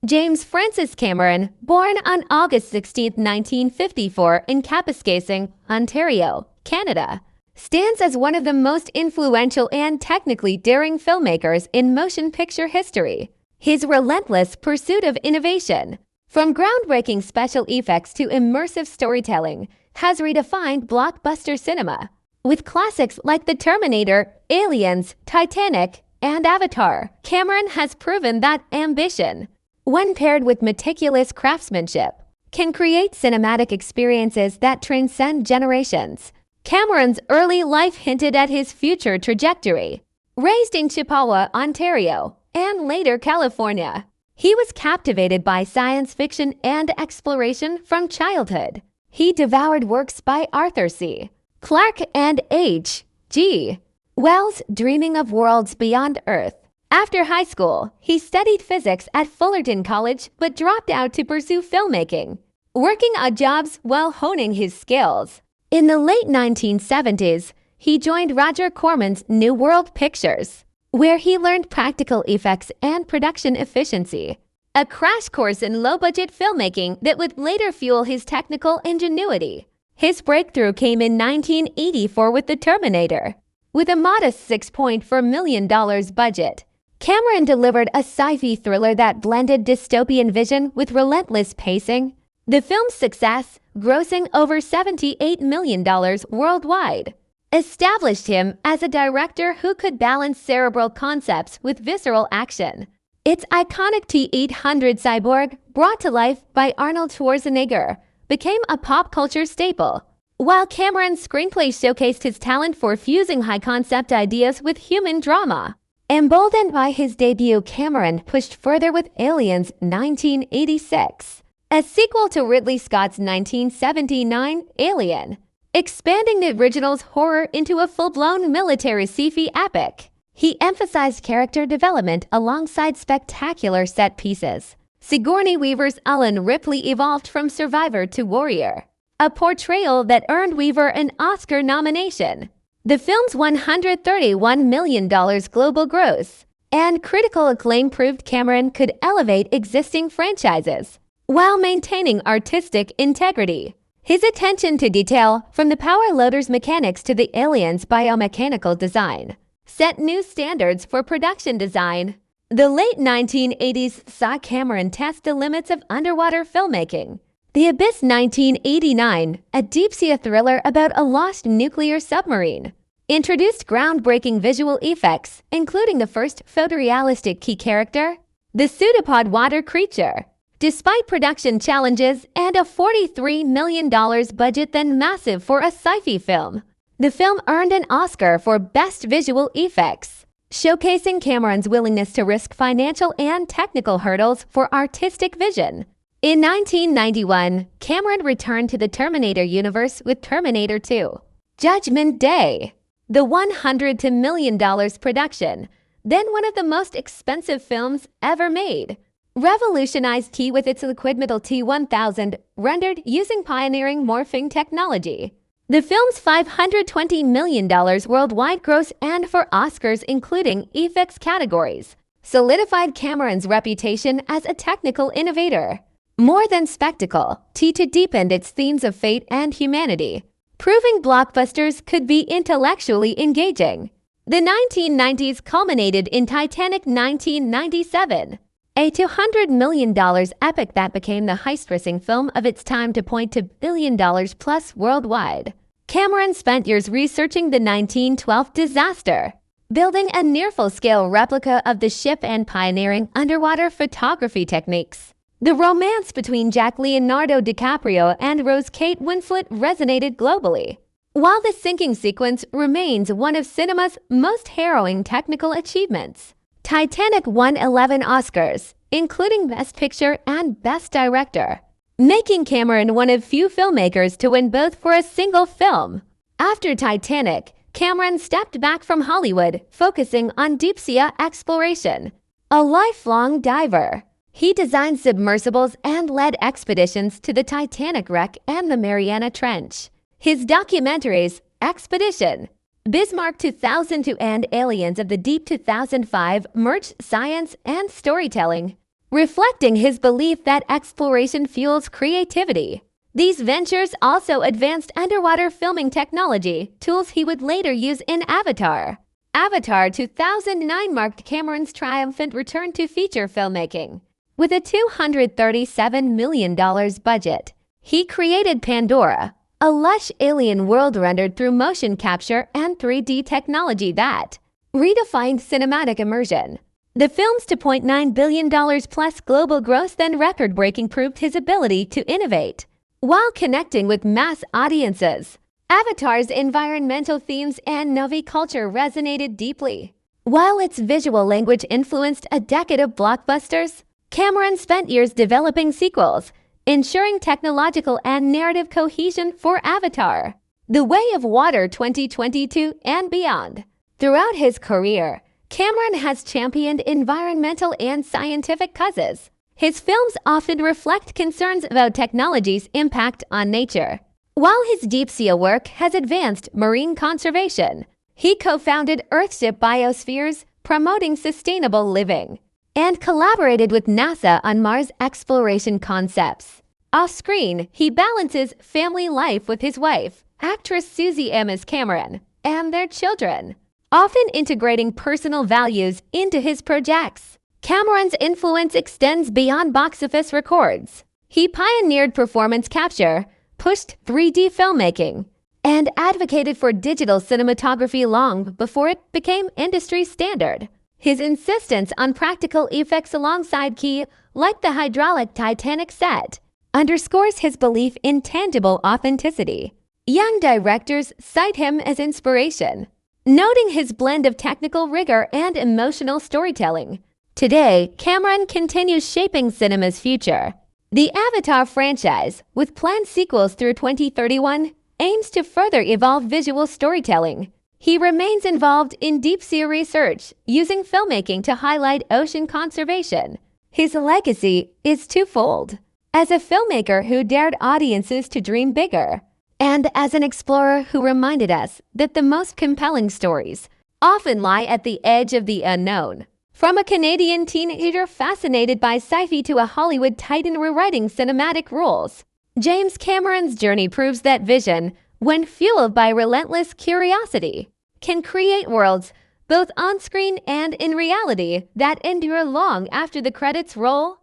James Francis Cameron, born on August 16, 1954 in Kapuskasing, Ontario, Canada, stands as one of the most influential and technically daring filmmakers in motion picture history. His relentless pursuit of innovation, from groundbreaking special effects to immersive storytelling, has redefined blockbuster cinema. With classics like The Terminator, Aliens, Titanic, and Avatar, Cameron has proven that ambition, when paired with meticulous craftsmanship, can create cinematic experiences that transcend generations. Cameron's early life hinted at his future trajectory. Raised in Chippewa, Ontario, and later California, he was captivated by science fiction and exploration from childhood. He devoured works by Arthur C. Clarke and H.G. Wells, dreaming of worlds beyond Earth. After high school, he studied physics at Fullerton College but dropped out to pursue filmmaking, working odd jobs while honing his skills. In the late 1970s, he joined Roger Corman's New World Pictures, where he learned practical effects and production efficiency, a crash course in low-budget filmmaking that would later fuel his technical ingenuity. His breakthrough came in 1984 with The Terminator. With a modest $6.4 million budget, Cameron delivered a sci-fi thriller that blended dystopian vision with relentless pacing. The film's success, grossing over $78 million worldwide, established him as a director who could balance cerebral concepts with visceral action. Its iconic T-800 cyborg, brought to life by Arnold Schwarzenegger, became a pop culture staple, while Cameron's screenplay showcased his talent for fusing high-concept ideas with human drama. Emboldened by his debut, Cameron pushed further with Aliens 1986, a sequel to Ridley Scott's 1979 Alien, expanding the original's horror into a full-blown military sci-fi epic. He emphasized character development alongside spectacular set pieces. Sigourney Weaver's Ellen Ripley evolved from survivor to warrior, a portrayal that earned Weaver an Oscar nomination. The film's $131 million global gross and critical acclaim proved Cameron could elevate existing franchises while maintaining artistic integrity. His attention to detail, from the power loader's mechanics to the alien's biomechanical design, set new standards for production design. The late 1980s saw Cameron test the limits of underwater filmmaking. The Abyss 1989, a deep-sea thriller about a lost nuclear submarine, introduced groundbreaking visual effects, including the first photorealistic key character, the pseudopod water creature. Despite production challenges and a $43 million budget, then massive for a sci-fi film, the film earned an Oscar for Best Visual Effects, showcasing Cameron's willingness to risk financial and technical hurdles for artistic vision. In 1991, Cameron returned to the Terminator universe with Terminator 2, Judgment Day, the $100 million production, then one of the most expensive films ever made, revolutionized T with its liquid metal T-1000, rendered using pioneering morphing technology. The film's $520 million worldwide gross and for Oscars including effects categories, solidified Cameron's reputation as a technical innovator. More than spectacle, T2 deepened its themes of fate and humanity, proving blockbusters could be intellectually engaging. The 1990s culminated in Titanic 1997, a $200 million epic that became the highest-grossing film of its time to point to $1 billion plus worldwide. Cameron spent years researching the 1912 disaster, building a near-full-scale replica of the ship and pioneering underwater photography techniques. The romance between Leonardo DiCaprio and Rose Kate Winslet resonated globally, while the sinking sequence remains one of cinema's most harrowing technical achievements. Titanic won 11 Oscars, including Best Picture and Best Director, making Cameron one of few filmmakers to win both for a single film. After Titanic, Cameron stepped back from Hollywood, focusing on deep-sea exploration. A lifelong diver, he designed submersibles and led expeditions to the Titanic wreck and the Mariana Trench. His documentaries, Expedition, Bismarck 2002 and Aliens of the Deep 2005, merged science and storytelling, reflecting his belief that exploration fuels creativity. These ventures also advanced underwater filming technology, tools he would later use in Avatar. Avatar 2009 marked Cameron's triumphant return to feature filmmaking. With a $237 million budget, he created Pandora, a lush alien world rendered through motion capture and 3D technology that redefined cinematic immersion. The film's $2.9 billion plus global gross then record-breaking proved his ability to innovate while connecting with mass audiences. Avatar's environmental themes and Na'vi culture resonated deeply. While its visual language influenced a decade of blockbusters, Cameron spent years developing sequels, ensuring technological and narrative cohesion for Avatar: The Way of Water 2022 and beyond. Throughout his career, Cameron has championed environmental and scientific causes. His films often reflect concerns about technology's impact on nature. While his deep-sea work has advanced marine conservation, he co-founded Earthship Biospheres, promoting sustainable living, and collaborated with NASA on Mars exploration concepts. Off-screen, he balances family life with his wife, actress Susie Amos Cameron, and their children, often integrating personal values into his projects. Cameron's influence extends beyond box office records. He pioneered performance capture, pushed 3D filmmaking, and advocated for digital cinematography long before it became industry standard. His insistence on practical effects alongside key, like the hydraulic Titanic set, underscores his belief in tangible authenticity. Young directors cite him as inspiration, noting his blend of technical rigor and emotional storytelling. Today, Cameron continues shaping cinema's future. The Avatar franchise, with planned sequels through 2031, aims to further evolve visual storytelling. He remains involved in deep-sea research, using filmmaking to highlight ocean conservation. His legacy is twofold: as a filmmaker who dared audiences to dream bigger, and as an explorer who reminded us that the most compelling stories often lie at the edge of the unknown. From a Canadian teenager fascinated by sci-fi to a Hollywood titan rewriting cinematic rules, James Cameron's journey proves that vision, when fueled by relentless curiosity, can create worlds, both on screen and in reality, that endure long after the credits roll.